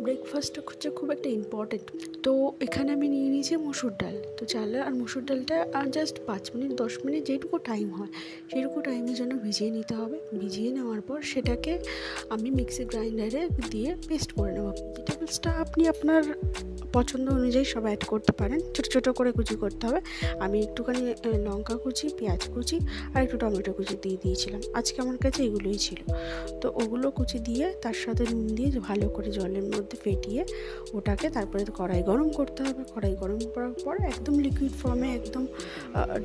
ব্রেকফাস্টটা হচ্ছে খুব একটা ইম্পর্টেন্ট। তো এখানে আমি নিয়ে নিয়েছি মুসুর ডাল। তো চাল আর মুসুর ডালটা জাস্ট 5 মিনিট 10 মিনিট যেটুকু টাইম হয় সেটুকু টাইমের জন্য ভিজিয়ে নিতে হবে। ভিজিয়ে নেওয়ার পর সেটাকে আমি মিক্সি গ্রাইন্ডারে দিয়ে পেস্ট করে নেব। ভেজিটেবলসটা আপনি আপনার পছন্দ অনুযায়ী সব অ্যাড করতে পারেন। ছোটো ছোটো করে কুচি করতে হবে। আমি একটুখানি লঙ্কা কুচি, পেঁয়াজ কুচি আর একটু টমেটো কুচি দিয়ে দিয়েছিলাম। আজকে আমার কাছে এগুলোই ছিল। তো ওগুলো কুচি দিয়ে তার সাথে নুন দিয়ে ভালো করে জলের মধ্যে ফেটিয়ে ওটাকে তারপরে কড়াই গরম করতে হবে। কড়াই গরম করার পর একদম লিকুইড ফর্মে একদম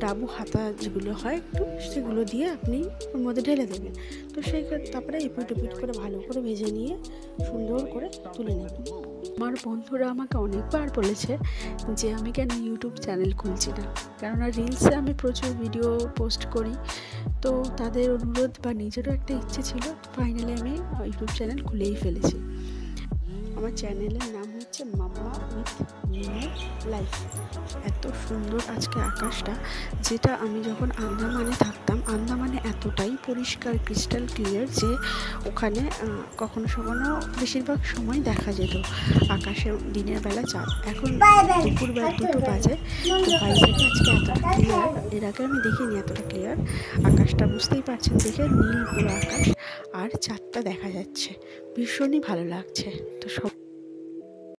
ডাবু হাতা যেগুলো হয় একটু সেগুলো দিয়ে আপনি ওর মধ্যে ঢেলে দেবেন। তো তারপরে এপিট ওপিট করে ভালো করে ভেজে নিয়ে সুন্দর করে তুলে নেবেন। আমার বন্ধুরা আমাকে অনেকবার বলেছে যে আমি কেন ইউটিউব চ্যানেল খুলছি না, কেননা রিলসে আমি প্রচুর ভিডিও পোস্ট করি। তো তাদের অনুরোধ বা নিজেরও একটা ইচ্ছে ছিল, ফাইনালি আমি ইউটিউব চ্যানেল খুলেই ফেলেছি। আমার চ্যানেলের নাম হচ্ছে মাম্মা উইথ মিনু লাইফ। এত সুন্দর আজকে আকাশটা, যেটা আমি যখন আন্দামানে থাকতাম, আন্দামানে এতটাই পরিষ্কার ক্রিস্টাল ক্লিয়ার যে ওখানে কখনো কখনো বেশিরভাগ সময় দেখা যেত আকাশে দিনের বেলা চাঁদ। এখন দুপুর 2টো বাজে, তো বাইরে আজকে এতটা ক্লিয়ার, এর আগে আমি দেখিনি এতটা ক্লিয়ার আকাশটা। বুঝতেই পারছেন দেখে, নীল পুরো আকাশ আর চাঁদটা দেখা যাচ্ছে, ভীষণই ভালো লাগছে। তো সব